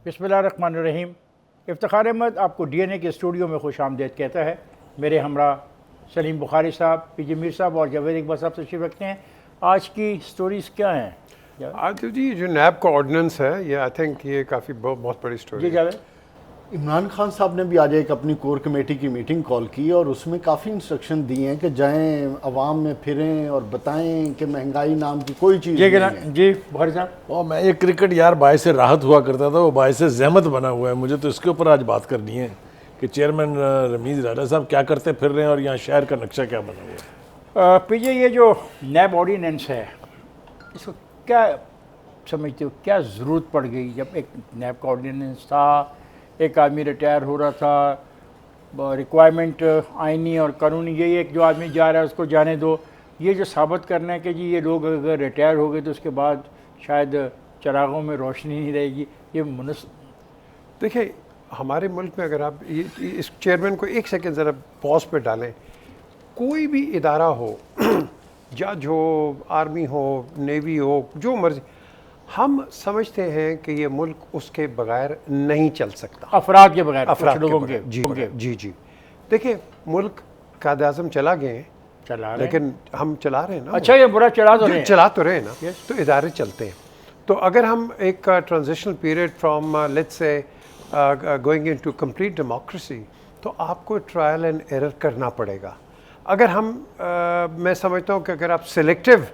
बिस्मिल्लाहिर्रहमानिर्रहीम। इफ्तिखार अहमद आपको डीएनए के स्टूडियो में खुश आमदीद कहता है। मेरे हमरा सलीम बुखारी साहब, पीजे मीर साहब और जावेद इकबाल साहब तशरीफ़ रखते हैं। आज की स्टोरीज़ क्या हैं? आतिफ जी, जो नैब का ऑर्डिनेंस है ये आई थिंक ये काफ़ी बहुत बड़ी स्टोरी जी है। जावेद। इमरान खान साहब ने भी आज एक अपनी कोर कमेटी की मीटिंग कॉल की और उसमें काफ़ी इंस्ट्रक्शन दिए हैं कि जाएं अवाम में फिरें और बताएं कि महंगाई नाम की कोई चीज़ नहीं है। जी बुखारी साहब। और मैं ये क्रिकेट यार बायसे राहत हुआ करता था, वो बायसे ज़हमत बना हुआ है। मुझे तो इसके ऊपर आज बात करनी है कि चेयरमैन रमीज़ राजा साहब क्या करते फिर रहे हैं और यहाँ शहर का नक्शा क्या बना हुआ है। पीजे ये जो नैब ऑर्डिनेंस है इसको क्या समझते हो, क्या ज़रूरत पड़ गई? जब एक नैब का ऑर्डिनेंस था, एक आदमी रिटायर हो रहा था, रिक्वायरमेंट आइनी और कानूनी यही है कि जो आदमी जा रहा है उसको जाने दो। ये जो साबित करना है कि जी ये लोग अगर रिटायर हो गए तो उसके बाद शायद चरागों में रोशनी नहीं रहेगी, ये देखिए, हमारे मुल्क में अगर आप इस चेयरमैन को एक सेकंड ज़रा पॉज पे डालें, कोई भी इदारा हो, जज हो, आर्मी हो, नेवी हो, जो मर्जी, हम समझते हैं कि ये मुल्क उसके बगैर नहीं चल सकता। अफराद के बगैर, अफराद लोगों के के बगैर। जी। देखिए, मुल्क कायद आज़म चला गए हैं, चला रहे हैं। लेकिन हम चला रहे हैं ना। अच्छा, ये बुरा चला तो रहे हैं। चला तो रहे हैं ना, तो इदारे चलते हैं। तो अगर हम एक transitional period from let's say going into complete democracy, तो आपको ट्रायल एंड एरर करना पड़ेगा। अगर हम मैं समझता हूँ कि अगर आप सिलेक्टिव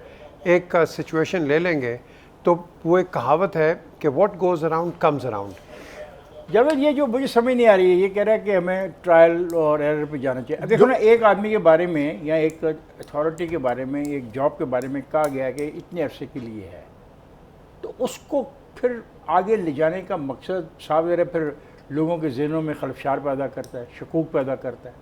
एक सिचुएशन ले लेंगे तो वो एक कहावत है कि what goes around comes around. Javed, ये जो मुझे समझ नहीं आ रही है, ये कह रहा है कि हमें ट्रायल और एरर पे जाना चाहिए। अब देखो ना, एक आदमी के बारे में या एक अथॉरिटी के बारे में, एक जॉब के बारे में कहा गया कि इतने अरसे के लिए है, तो उसको फिर आगे ले जाने का मकसद साफ ज़रा फिर लोगों के ज़हनों में खलफशार पैदा करता है, शकूक पैदा करता है।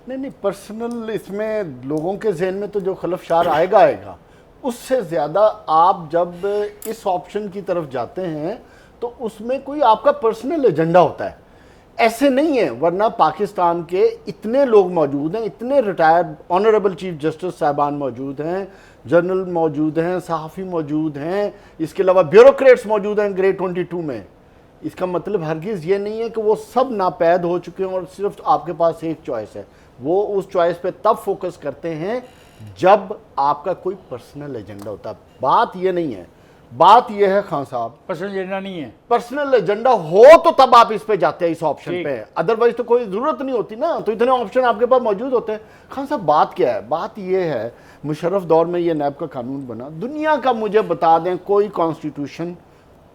नहीं, पर्सनल इसमें लोगों के जहन में तो जो खलफशार आएगा, उससे ज़्यादा आप जब इस ऑप्शन की तरफ जाते हैं तो उसमें कोई आपका पर्सनल एजेंडा होता है। ऐसे नहीं है, वरना पाकिस्तान के इतने लोग मौजूद हैं, इतने रिटायर्ड ऑनरेबल चीफ जस्टिस साहबान मौजूद हैं, जनरल मौजूद हैं, सहाफ़ी मौजूद हैं, इसके अलावा ब्यूरोक्रेट्स मौजूद हैं ग्रेड 22 में। इसका मतलब हरगिज़ ये नहीं है कि वो सब नापैद हो चुके हैं और सिर्फ आपके पास एक चॉइस है। वो उस चॉइस पे तब फोकस करते हैं जब आपका कोई पर्सनल एजेंडा होता है। बात ये नहीं है, बात ये है खान साहब, पर्सनल एजेंडा नहीं है। पर्सनल एजेंडा हो तो तब आप इस पे जाते हैं, इस ऑप्शन पे, अदरवाइज तो कोई जरूरत नहीं होती ना। तो इतने ऑप्शन आपके पास मौजूद होते हैं। खान साहब, बात क्या है? बात ये है, मुशर्रफ दौर में ये नैब का कानून बना, दुनिया का मुझे बता दें कोई कॉन्स्टिट्यूशन,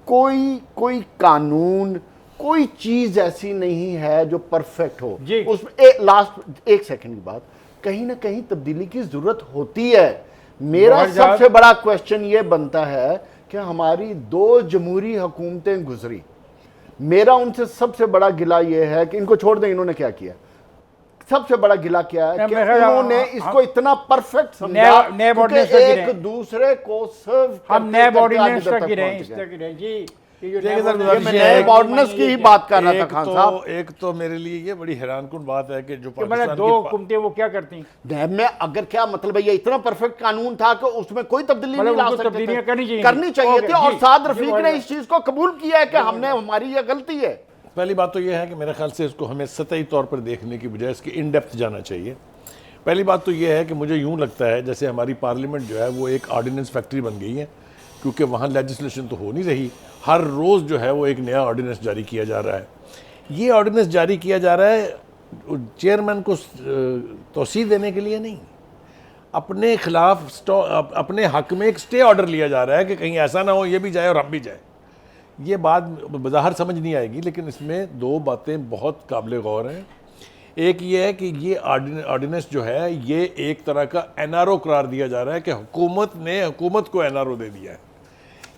कोई कानून, कोई चीज ऐसी नहीं है जो परफेक्ट हो। उसमें लास्ट एक सेकंड की बात, कहीं ना कहीं तब्दीली की जरूरत होती है। मेरा सबसे बड़ा क्वेश्चन ये बनता है कि हमारी 2 जमहूरी हुकूमतें गुजरी, मेरा उनसे सबसे बड़ा गिला ये है कि इनको छोड़ दें, इन्होंने क्या किया? सबसे बड़ा गिला क्या है कि उन्होंने इसको इतना परफेक्ट समझा कि एक दूसरे को सर्व। हम नैब ऑर्डिनेंस तक गिरे हैं, इस तक गिरे हैं। जी, नैब ऑर्डिनेंस की ही बात कर रहा था खान साहब। एक तो मेरे लिए ये बड़ी हैरानकुन बात है कि जो पाकिस्तान की 2 हुकूमतें वो क्या करती हैं नैब में, अगर क्या मतलब है, ये इतना परफेक्ट कानून था कि उसमें कोई तब्दीली नहीं ला सकते थे, करनी चाहिए थी। और साद रफीक ने इस चीज को कबूल किया है कि हमने, हमारी ये गलती है। पहली बात तो यह है कि मेरे ख्याल से इसको हमें सतही तौर पर देखने की बजाय इसके इन डेप्थ जाना चाहिए। पहली बात तो यह है कि मुझे यूँ लगता है जैसे हमारी पार्लियामेंट जो है वो एक ऑर्डिनेंस फैक्ट्री बन गई है, क्योंकि वहाँ लेजिस्लेशन तो हो नहीं रही। हर रोज़ जो है वो एक नया ऑर्डिनेंस जारी किया जा रहा है। ये ऑर्डिनेंस जारी किया जा रहा है चेयरमैन को तौसीह देने के लिए नहीं, अपने खिलाफ, अपने हक में एक स्टे ऑर्डर लिया जा रहा है कि कहीं ऐसा ना हो ये भी जाए और हम भी जाए। ये बात बज़ाहिर समझ नहीं आएगी, लेकिन इसमें 2 बातें बहुत काबिल गौर हैं। एक ये है कि ये ऑर्डिनेंस जो है ये एक तरह का एनआरओ करार दिया जा रहा है कि हुकूमत ने हुकूमत को एनआरओ दे दिया है।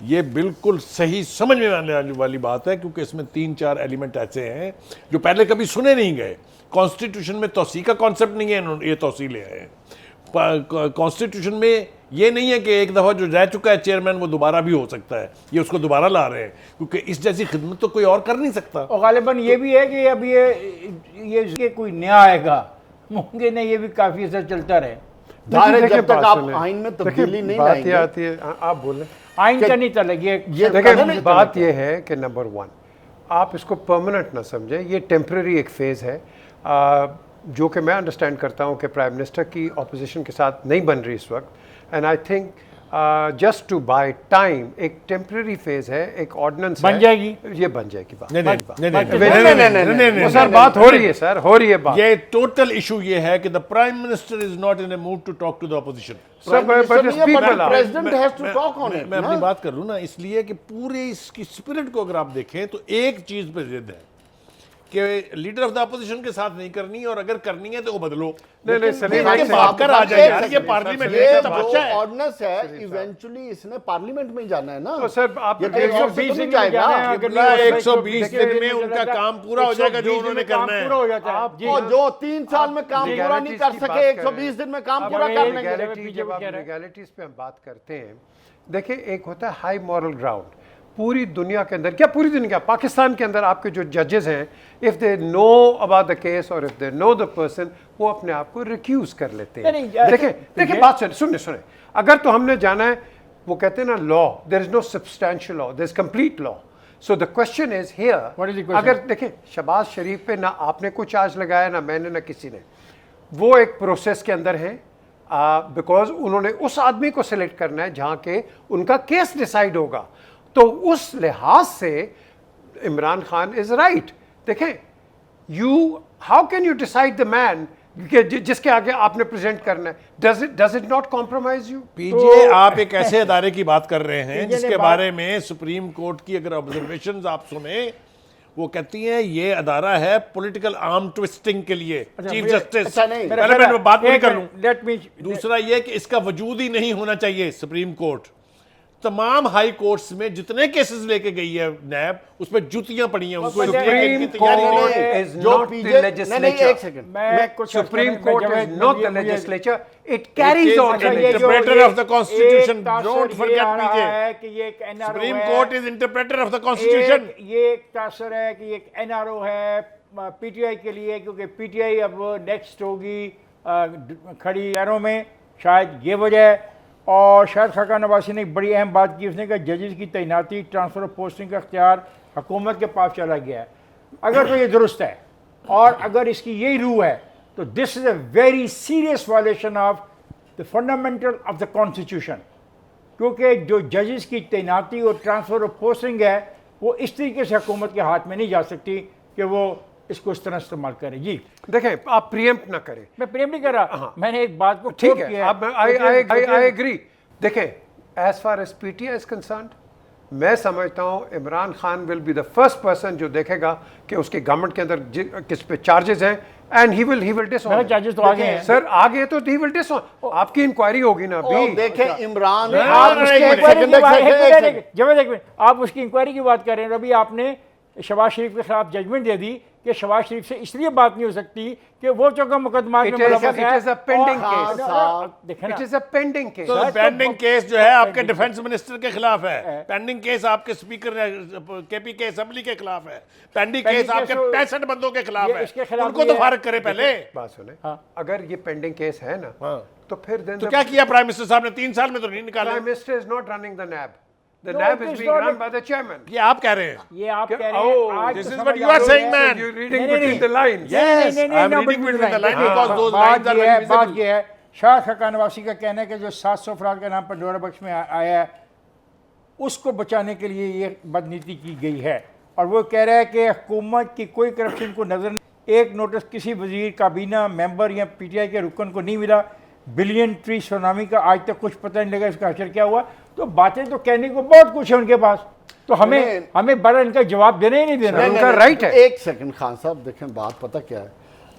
ये बिल्कुल सही समझ में आने वाली बात है, क्योंकि इसमें 3-4 एलिमेंट ऐसे हैं जो पहले कभी सुने नहीं गए। कॉन्स्टिट्यूशन में तौसीह का कॉन्सेप्ट नहीं है, ये तौसीह ले आए हैं। कॉन्स्टिट्यूशन में ये नहीं है कि एक दफ़ा जो रह चुका है चेयरमैन वो दोबारा भी हो सकता है, ये उसको दोबारा ला रहे हैं, क्योंकि इस जैसी खिदमत तो कोई और कर नहीं सकता। और गालिबन ये भी है कि अब ये कोई नया आएगा, मुमकिन है ये भी काफ़ी असर चलता रहे। जब तक आप आइन में तब्दीली नहीं लाएंगे, आती है, आप बोलें आइन का नहीं चलेगी। ये बात ये है कि नंबर 1, आप इसको परमानेंट ना समझें, ये टेम्परेरी एक फेज़ है जो कि मैं अंडरस्टैंड करता हूँ कि प्राइम मिनिस्टर की अपोजिशन के साथ नहीं बन रही इस वक्त, and I think just to buy time एक टेम्परेरी फेज है, एक ऑर्डिनेंस बन जाएगी, ये बन जाएगी बात। नहीं, सर बात हो रही है, सर हो रही है बात। ये टोटल इशू ये है कि the prime minister is not in a mood to talk to the opposition. President has to talk on it. मैं अपनी बात कर लूं ना, इसलिए कि पूरे इसकी स्पिरिट को अगर आप देखें तो एक चीज पे जिद है कि लीडर ऑफ द अपोजिशन के साथ नहीं करनी, और अगर करनी है तो वो बदलो। नहीं सलीम भाई बात कर आ जाए यार, ये पार्लियामेंट ये तमाशा है। ऑर्डिनेंस है, इवेंचुअली इसने पार्लियामेंट में ही जाना है ना। तो सर आप ये 120 दिन जाएगा। अगर 120 दिन में उनका काम पूरा हो जाएगा जो उन्होंने करना है। पूरा हो जाता है जी। और जो 3 साल में काम पूरा नहीं कर सके, 120 दिन में काम पूरा कर लेंगे। जब आप लीगैलिटीज पे हम बात करते हैं, देखिए एक होता है हाई मॉरल ग्राउंड। पूरी दुनिया के अंदर, क्या पूरी दुनिया, क्या पाकिस्तान के अंदर आपके जो जजेस हैं, if they know about the case और if they know the person, वो अपने आप को रिक्यूज कर लेते हैं। देखिए बात सुने, अगर तो हमने जाना है, वो कहते हैं ना law, there is no substantial law, there is complete law. So the question is here, अगर देखिए शहबाज शरीफ पे ना आपने कोई चार्ज लगाया, ना मैंने, ना किसी ने, वो एक प्रोसेस के अंदर है बिकॉज उन्होंने उस आदमी को सिलेक्ट करना है जहां के उनका केस डिसाइड होगा। तो उस लिहाज से इमरान खान इज राइट। देखें, you how can you decide the man जिसके आगे आपने प्रेजेंट करना है? Does it not compromise you? PJ आप एक ऐसे अदारे की बात कर रहे हैं जिसके बारे में सुप्रीम कोर्ट की अगर ऑब्जर्वेशंस आप सुने, वो कहती हैं ये अदारा है पॉलिटिकल आर्म ट्विस्टिंग के लिए। चीफ जस्टिस, पहले मैं बात पूरी कर लूं। दूसरा ये कि इसका वजूद ही नहीं होना चाहिए। सुप्रीम कोर्ट तमाम हाई कोर्ट्स में जितने केसेस लेके गई है नैब, उसमें जुतियां पड़ी हैं उनको, Supreme Court is not the legislature. Supreme Court is not the legislature, it carries on the interpreter of the constitution. Don't forget PJ, कि ये एक NRO Supreme Court is interpreter of the constitution. ये एक तासर है कि एक NRO है PTI के लिए, क्योंकि पीटीआई अब नेक्स्ट होगी खड़ी पैरों में, शायद ये वजह है। और शायद खाका नवासी ने एक बड़ी अहम बात की, उसने कहा जजेस की तैनाती, ट्रांसफ़र ऑफ पोस्टिंग का इख्तियार हुकूमत के पास चला गया है। अगर तो ये दुरुस्त है और अगर इसकी यही रूह है, तो this is a very serious violation of the fundamental of the constitution, क्योंकि जो जजेस की तैनाती और ट्रांसफ़र ऑफ पोस्टिंग है, वो इस तरीके से हुकूमत के हाथ में नहीं जा सकती कि वो इसको इस तरह इस्तेमाल करें। जी देखें, आप प्रीएम्प्ट ना करें। मैं प्रेम नहीं कर रहा, मैंने एक बात को ठीक है, अब आई एग्री। देखें, as far as PTI is concerned, मैं समझता हूं Imran Khan will be the first person जो देखेगा कि उसकी गवर्नमेंट के अंदर किस पे चार्जेस हैं, एंड ही विल डिसऑन। चार्जेस तो आगे हैं सर, आगे तो ही विल डिसऑन। आपकी इंक्वायरी होगी ना अभी। देखें इमरान, आप उसकी इंक्वायरी की बात कर रहे हैं, अभी आपने शहबाज शरीफ के खिलाफ जजमेंट दे दी कि शहबाज शरीफ से इसलिए बात नहीं हो सकती कि वो चौका मुकदमा में पेंडिंग केस। तो पेंडिंग केस जो है आपके डिफेंस मिनिस्टर के खिलाफ है, पेंडिंग केस आपके स्पीकर केपीके असेंबली के खिलाफ है, पेंडिंग केस आपके 65 बंदों के खिलाफ है। उनको तो फारिग करे पहले। बात सुने, अगर ये पेंडिंग केस है ना, तो फिर तो क्या किया प्राइम मिनिस्टर साहब ने? 3 साल में तो नहीं निकाला। Prime minister is not running the NAB, the NAB is being run by the chairman. ये आप कह रहे हैं, ये आप कह रहे हैं। this is what you are saying, man. You're reading between the lines. Yes, I'm reading between the lines because those lines are very visible. बात ये है, शाह खाका नवासी का कहना है कि जो 700 अफराद के नाम पर डोरा बख्श में आया है, उसको बचाने के लिए ये बदनीति की गई है। और वो कह रहा है कि हुकूमत की कोई करप्शन को नजर नहीं, एक नोटिस किसी वजीर, काबीना मेंबर या पीटीआई के रुकन को नहीं मिला। बिलियन ट्री सुनामी का आज तक कुछ पता नहीं लगा इसका असर क्या हुआ। तो बातें तो कहने को बहुत कुछ है उनके पास, तो हमें बड़ा इनका जवाब देना ही नहीं देना, उनका राइट है। एक सेकंड खान साहब, देखें बात पता क्या है,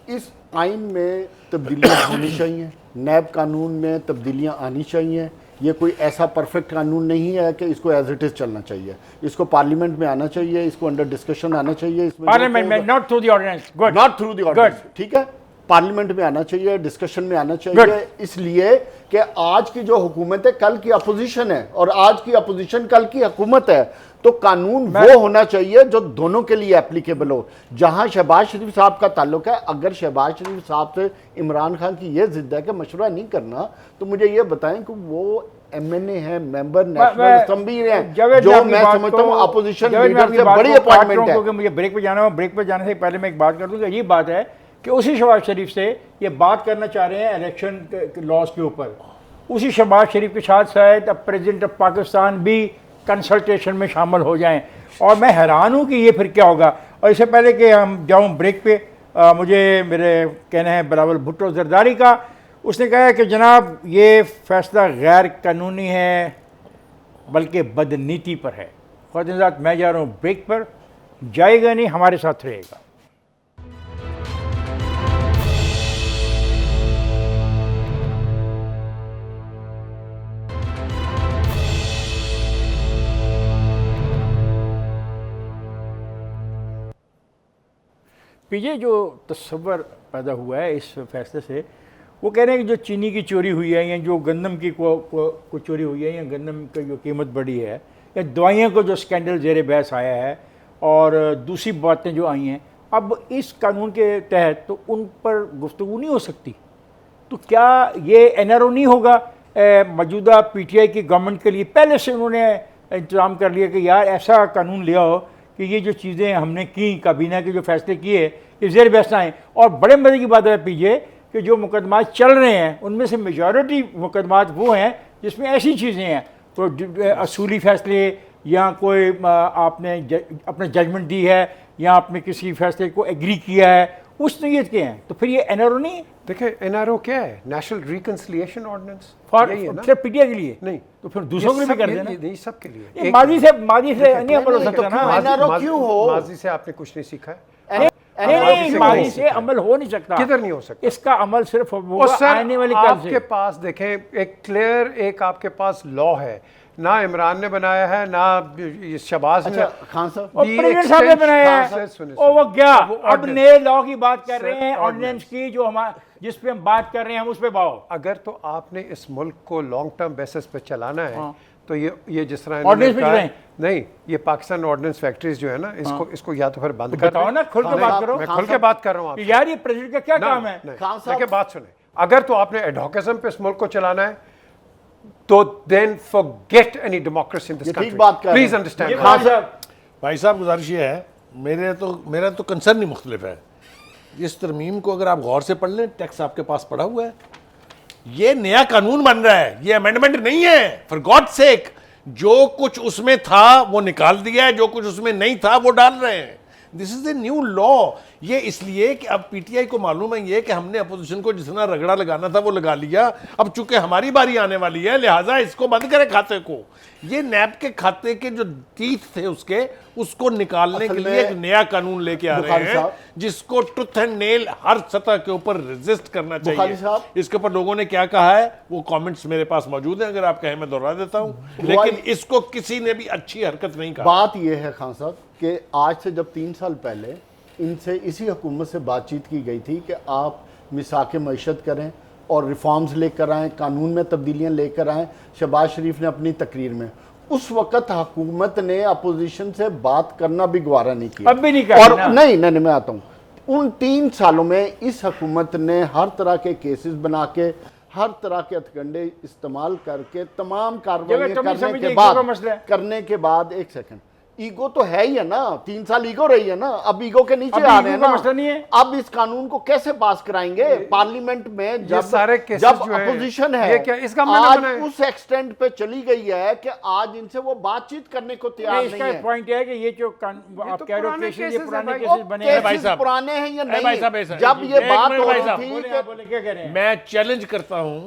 इस आइन में तब्दीलियां होनी चाहिए, नैब कानून में तब्दीलियां आनी चाहिए। ये कोई ऐसा परफेक्ट कानून नहीं है कि इसको एज इट इज चलना चाहिए, इसको पार्लियामेंट में आना चाहिए, इसको अंडर डिस्कशन आना चाहिए, इसमें पार्लियामेंट में, not through the ordinance, not through the ordinance, ठीक है, पार्लियामेंट में आना चाहिए, डिस्कशन में आना चाहिए, इसलिए कि आज की जो हुकूमत है कल की अपोजिशन है और आज की अपोजिशन कल की हुकूमत है। तो कानून वो होना चाहिए जो दोनों के लिए एप्लीकेबल हो। जहां शहबाज शरीफ साहब का ताल्लुक है, अगर शहबाज शरीफ साहब से इमरान खान की ये जिद है कि मशवरा नहीं करना, तो मुझे ये बताएं कि वो एमएनए है, मेंबर मैं- नेशनल असेंबली है, जावेद, जो आपकी मैं बात समझता को- हूँ अपोजिशन जावेद, मैं लीडर आपकी से बात बड़ी को काट रहा हूं अपॉइंटमेंट है। क्योंकि मुझे ब्रेक पे जाना है। ब्रेक पे जाने से पहले मैं एक बात कर दूं कि ये बात है कि उसी शहबाज शरीफ से ये बात करना चाह रहे हैं इलेक्शन लॉज के ऊपर। उसी शहबाज शरीफ के साथ शायद अब प्रेसिडेंट ऑफ पाकिस्तान भी कंसल्टेशन में शामिल हो जाएं, और मैं हैरान हूं कि ये फिर क्या होगा। और इससे पहले कि हम जाऊं ब्रेक पे, मुझे मेरे कहना है बिलावल भुट्टो जरदारी का, उसने कहा है कि जनाब ये फैसला गैर कानूनी है बल्कि बदनीति पर है। ख्वातीन मैं जा रहा हूँ ब्रेक पर, जाएगा नहीं, हमारे साथ रहेगा। पीछे जो तस्वर पैदा हुआ है इस फैसले से, वो कह रहे हैं कि जो चीनी की चोरी हुई है या जो गंदम की को चोरी हुई है या गंदम की जो कीमत बढ़ी है या दवाइयों को जो स्कैंडल ज़ेर बहस आया है और दूसरी बातें जो आई हैं, अब इस कानून के तहत तो उन पर गुफ्तगू नहीं हो सकती। तो क्या ये एनआरओ नहीं होगा? मौजूदा पीटीआई की गवर्नमेंट के लिए पहले से उन्होंने इंतज़ाम कर लिया कि यार ऐसा कानून ले आओ कि ये जो चीज़ें हमने की, काबीना के जो फैसले किए, ये ज़ेर बहस आएँ। और बड़े मज़े की बात है पीछे कि जो मुकदमात चल रहे हैं उनमें से मेजॉरिटी मुकदमात वो हैं जिसमें ऐसी चीज़ें हैं, तो असूली फैसले या कोई आपने अपने जजमेंट दी है या आपने किसी फैसले को एग्री किया है उस नीयत के हैं, तो फिर ये एनआरओ नहीं? देखिए एनआरओ क्या है? नेशनल रिकंसिलिएशन ऑर्डिनेंस फॉर यही है ना? सिर्फ पीटीआई के लिए नहीं, तो फिर दूसरों के लिए भी कर देना। नहीं, सबके लिए। ये माजी से नहीं अमल हो सकता ना। NRO क्यों हो? माजी से आपने कुछ नहीं सीखा है? नहीं, से माजी नहीं से अमल हो नहीं सकता। किधर नहीं हो सकता? इसका अमल सिर्फ और होगा सर आने वाले कल आपके से। पास देखें एक क्लियर एक आपके पास लॉ है, ना इमरान ने बनाया है ना ये शहबाज ने। अच्छा खान साहब, और प्रेसिडेंट साहब ने बनाया है। सुनिए, और वो क्या वो अब ordinance। नए लॉ की बात कर सर, रहे हैं, ऑर्डिनेंस की, जो हमारे जिस पे हम बात कर रहे हैं हम उस पे बाओ। अगर तो आपने इस मुल्क को लॉन्ग टर्म बेसिस पे चलाना है हाँ। तो ये जिस तरह Ordinance इन्होंने पे कहा है- चलाएं। नहीं, ये पाकिस्तान ऑर्डिनेंस फैक्ट्रीज जो है ना इसको या तो फिर बंद कर बताओ दें। ना, खुल के हाँ, बात नहीं, करो। मैं खान खुल के साहब, बात कर रहा हूँ आपसे। यार ये प्रेसिडेंट का क्या काम है? नहीं, खान साहब- देखिए बात सुने, अगर तो आपने एडवोकेज्म पे इस मुल्क को चलाना है तो then forget any democracy in this ये ठीक कंट्री। बात कर रहे प्लीज हैं। अंडरस्टैंड। ये खान साहब, भाई साहब गुजारिश ये है, मेरा तो कंसर्न ही मुख्तलिफ है। इस तरमीम को अगर आप गौर से पढ़ लें, टेक्स्ट आपके पास पड़ा हुआ है, ये नया कानून बन रहा है, ये अमेंडमेंट नहीं है। फॉर गॉड सेक, जो कुछ उसमें था वो निकाल दिया है, जो कुछ उसमें नहीं था वो डाल रहे हैं। This is a new law. ये इसलिए कि अब पीटीआई को मालूम है ये कि हमने अपोजिशन को जितना रगड़ा लगाना था वो लगा लिया, अब चूंकि हमारी बारी आने वाली है लिहाजा इसको बंद करें खाते को। ये नैब के खाते के जो टीथ थे उसको निकालने के असल लिए में एक नया कानून लेके आ रहे बुखारी हैं साहब, जिसको टूथ एंड नेल हर सतह के ऊपर रेजिस्ट करना बुखारी चाहिए। साहब, इसके ऊपर लोगों ने क्या कहा है वो कमेंट्स मेरे पास मौजूद हैं, अगर आप कहें मैं दोहरा देता हूं, लेकिन इसको किसी ने भी अच्छी हरकत नहीं कहा। बात यह है खान साहब कि आज से जब 3 साल पहले इनसे इसी हुकूमत से बातचीत की गई थी कि आप मिसाक मईशत करें और रिफॉर्म्स लेकर आएँ, कानून में तब्दीलियाँ लेकर आएँ, शहबाज शरीफ ने अपनी तकरीर में, उस वक्त हुकूमत ने अपोजिशन से बात करना भी गवारा नहीं किया। अब भी नहीं कर और रही ना। नहीं मैं आता हूँ, उन 3 सालों में इस हुकूमत ने हर तरह के केसेस बना के, हर तरह के हथकंडे इस्तेमाल करके तमाम कार्रवाई जब तुम समझिए करने के ईगो का मसला है। बाद एक सेकंड, ईगो तो है ही है ना, 3 साल ईगो रही है ना, अब ईगो के नीचे अब आ ईगो रहे हैं का ना। मसला नहीं है। अब इस कानून को कैसे पास कराएंगे पार्लियामेंट में जब सारे cases जब जो हैं, अपोजिशन है, ये क्या इसका मतलब आज बना है? उस एक्सटेंट पे चली गई है कि आज इनसे वो बातचीत करने को तैयार इसका नहीं है। पॉइंट है कि ये जो आप कह रहे हो पुराने केसेस, ये cases पुराने हैं भाई। केसेस बने वो हैं। भाई केसेस साहब। पुराने हैं या भाई नहीं, साहब, ऐसा है। जब ये एक बात मिनट हो भाई रही साहब। थी बोले, आप बोले, क्या कह रहे हैं? मैं चैलेंज करता हूं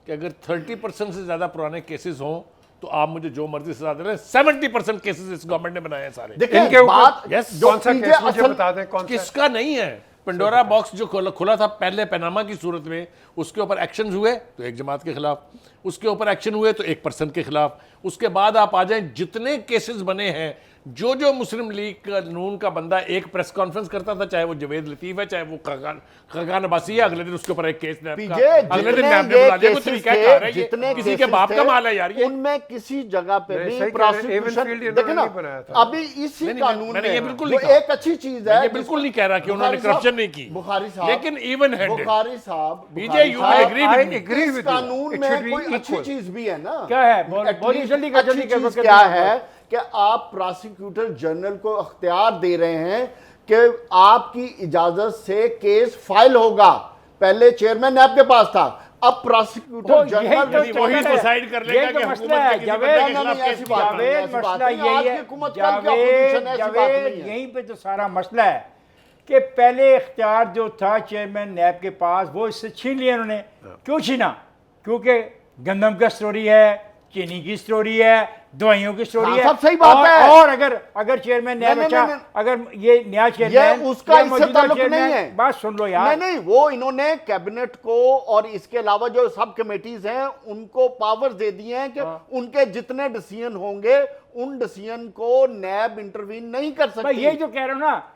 कि अगर 30% से ज्यादा पुराने केसेस हों तो आप मुझे जो मर्जी सजा दे रहे हैं। 70% केसेस इस गवर्नमेंट ने बनाए हैं सारे। देखिए इनके ऊपर- बात Yes, जो कौन सा चीजें केस मुझे असल- बता दें, कौन सा? किसका नहीं है? पंडोरा बॉक्स जो खुला था पहले पनामा की सूरत में, उसके ऊपर एक्शन हुए तो एक जमात के खिलाफ, उसके ऊपर एक्शन हुए तो एक पर्सन के खिलाफ, उसके बाद आप आ जाएं जितने केसेस बने हैं जो मुस्लिम लीग कानून का बंदा एक प्रेस कॉन्फ्रेंस करता था, चाहे वो जवेद लतीफ है, चाहे वो खगान अब्बासी है, अगले दिन उसके ऊपर एक केस नैब का, अगले दिन नैब ने बुला लिया। कोई तरीका कार है ये, किसी के बाप का माल है यार ये। उनमें किसी जगह पे नहीं, भी सही कह रहे हैं, प्रोसिक्यूशन एवन फील्ड देखे ना, इन्होंने नहीं बनाया था। अभी इसी नहीं, कानून मैंने में ये बिल्कुल जो नहीं कहा। एक अच्छी चीज है, ये बिल्कुल नहीं कह रहा कि उन्होंने करप्शन नहीं की, बुखारी साहब, लेकिन इवन हैंडेड। बुखारी साहब, BJ you agree I with me. agree इस with you. कानून It में should be कोई अच्छी equal. चीज भी है ना। क्या है? At बोलिए least जल्दी अच्छी जल्दी चीज क्या है कि आप प्रोसिक्यूटर जनरल को अख्तियार दे रहे हैं कि आपकी इजाजत से केस फाइल होगा। पहले चेयरमैन नैब के पास था, अब प्रोसिक्यूटर जनरल वही डिसाइड कर लेगा कि हुकूमत के किसी बंदे के खिलाफ केस ऐसी बात नहीं है, ऐसी बात नहीं है। आज की हुकूमत कल की ऑपोजिशन है, ऐसी बात नहीं है। यहीं पे तो सारा मसला है कि पहले इख्तियार जो था चेयरमैन नैब के पास वो इससे छीन लिया उन्होंने। क्यों छीना? क्योंकि गंदम का स्टोरी है, चीनी की स्टोरी है, दवाइयों की स्टोरी हाँ, है। सब सही बात है। और अगर चेयरमैन नैब नहीं, अच्छा, नहीं, अगर ये नया ये चेयरमैन उसका या इससे मौजूदा ताल्लुक नहीं चेयरमैन- है। बात सुन लो यार। नहीं, वो इन्होंने कैबिनेट को और इसके अलावा जो सब कमेटीज हैं उनको पावर्स दे दिए हैं कि उनके जितने डिसीजन होंगे उन डिसीजन को नैब इंटरवीन नहीं कर मैं सकती। ये जो कह रहा हूं ना,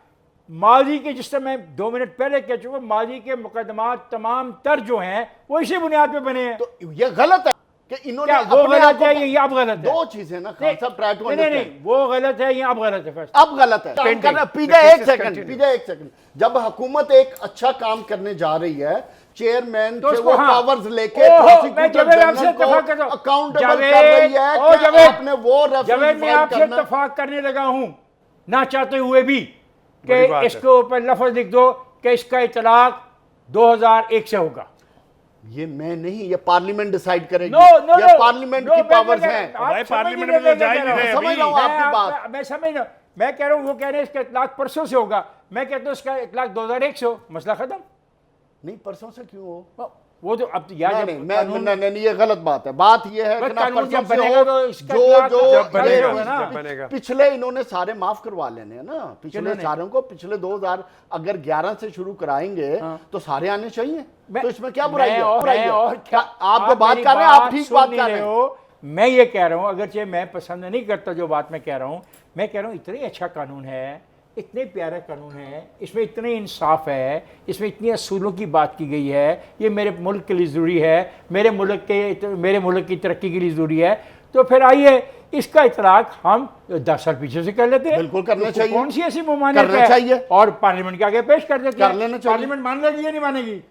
माजी के, जिससे मैं 2 मिनट पहले कह चुका, माजी के मुकदमात तमाम तर जो हैं वो इसी बुनियाद पे बने हैं। तो ये गलत है कि इन्होंने क्या वो अपने गलत आप को- है या आप गलत है? दो चीजें ना खान साहब, ट्राई टू नहीं, नहीं, अंडरस्टैंड। नहीं, वो गलत है या आप गलत है? फर्स्ट अब गलत है। Pending. पीजे The एक case is सेकंड, continued. पीजे एक सेकंड। जब हुकूमत एक अच्छा काम करने जा रही है, चेयरमैन तो से उसको वो हाँ। पावर्स लेके ओहो, मैं प्रोसिक्यूटर जावेद आपसे जनरल को इत्तेफाक करता हूं। अकाउंटेबल कर जावेद, रही है ओ कि जावेद, आपने वो जावेद रेफरेंस मैं फाइल आपसे करना। इत्तेफाक करने लगा हूं, ना चाहते हुए भी, बड़ी बात कि है। इसके ऊपर लफ्ज लिख दो कि इसका इतलाक 2001 से होगा। ये मैं नहीं, ये पार्लियामेंट डिसाइड करेगी। नो नो ये पार्लियामेंट की पावर्स हैं। भाई, पार्लियामेंट में जा ही नहीं रहे समझ रहा हूं अभी। आपकी बात। मैं समझ रहा हूं। मैं कह रहा हूं वो कह रहे हैं इसका इतलाक परसों से होगा, मैं कहता हूं इसका इतलाक 2001 से हो, मसला खत्म। नहीं, परसों से क्यों हो? वो तो अब यार नहीं, जब नहीं, मैं कानून- नहीं, ये गलत बात है। बात ये है बस कि ना कानून परसों जब से बनेगा हो, तो इसका जो इतलाक जो जब बनेगा, होगा ना। जब बनेगा। पिछले इन्होंने सारे माफ करवा लेने हैं ना, पिछले किन्होंने? सारों को। पिछले 2000 अगर 11 से शुरू कराएंगे तो सारे आने चाहिए। तो इसमें क्या बुराई है? बुराई है? क्या आप जो बात मेरी कर रहे हैं, आप ठीक सुन बात नहीं कर रहे हैं। हो। मैं ये कह रहा हूं, अगरचे मैं पसंद नहीं करता जो बात मैं कह रहा हूं, मैं कह रहा हूं इतना अच्छा कानून है, इतने प्यारा कानून है, इसमें इतने इंसाफ है, इसमें इतनी असूलों की बात की गई है, ये मेरे मुल्क के लिए ज़रूरी है, मेरे मुल्क की तरक्की के लिए ज़रूरी है। तो फिर आइए इसका इतलाक हम 10 साल पीछे से कर लेते हैं। बिल्कुल करना तो चाहिए। कौन सी ऐसी मुमानियत करना है? चाहिए। और पार्लियामेंट के आगे पेश कर देते कर हैं। लेना चाहिए। पार्लियामेंट मान लेगी या नहीं मानेगी?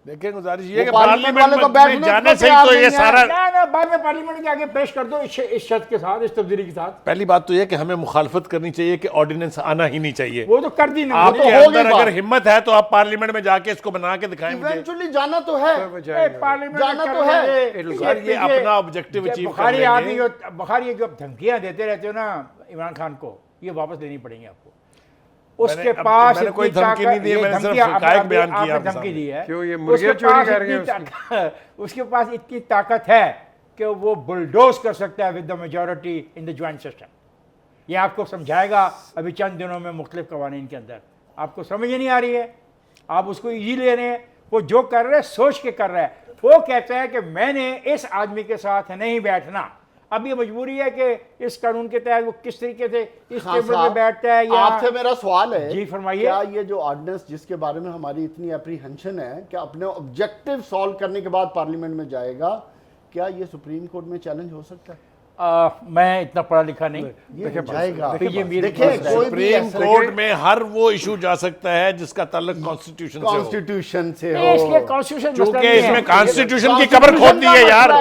देखिए गुजारिश ये कि वो पार्लियामेंट पार्लियामेंट वाले तो में बैठने जाने को से ही तैयार तो ये नहीं है। सारा, ना बाद में पार्लियामेंट के आगे पेश कर दो इस शर्त के साथ, इस तब्दीली के साथ। पहली बात तो ये कि हमें मुखालफत करनी चाहिए कि ऑर्डिनेंस आना ही नहीं चाहिए। वो तो कर दी ना। आपके तो हो गई अंदर बात। अगर हिम्मत है तो आप पार्लियामेंट में जाके इसको बना के दिखाएं मुझे। इवेंचुअली जाना तो है। पार्लियामेंट जाना तो है। ये अपना objective achieve कर बुखारी लेंगे। आदमी, बुखारी जो धमकियां देते रहते हो ना इमरान खान को, ये वापस लेनी पड़ेंगी आपको। उसके पास मैंने कोई इतनी धमकी नहीं दी है, ये मैंने सिर्फ धमकियां हकायक आपने- बयान किया आपने आपके धमकी सामने। दी है। क्यों ये मुर्गियां उसके चोरी पास कर रहे हैं इतनी उसके पास इतनी ताकत है कि वो बुलडोज कर सकता है with the majority in the joint system. ये आपको समझाएगा अभी चंद दिनों में मुख्तलिफ कवानीन के अंदर। आपको समझ ही नहीं आ रही है, आप उसको ईजी ले रहे हैं। वो जो कर रहा है सोच के कर रहा है। वो कहता है कि मैंने इस आदमी के साथ नहीं बैठना। अब ये मजबूरी है कि इस कानून के तहत वो किस तरीके से इस खान टेबल पे साहब, बैठता है या आपसे मेरा सवाल है, जी, फरमाइए। क्या ये जो ऑर्डिनेंस जिसके बारे में हमारी इतनी अप्रीहेंशन है कि अपने ऑब्जेक्टिव सॉल्व करने के बाद पार्लियामेंट में जाएगा, क्या ये सुप्रीम कोर्ट में चैलेंज हो सकता है? मैं इतना पढ़ा लिखा नहीं। ये जाएगा। देखिए, मेरी देखिए, बात है। कोई भी सुप्रीम ऐसा- कोर्ट में हर वो इशू जा सकता है जिसका ताल्लुक कॉन्स्टिट्यूशन से हो। कॉन्स्टिट्यूशन से नहीं, इसके हो। कॉन्स्टिट्यूशन चूंकि इसमें कॉन्स्टिट्यूशन की कब्र खोद दी है यार।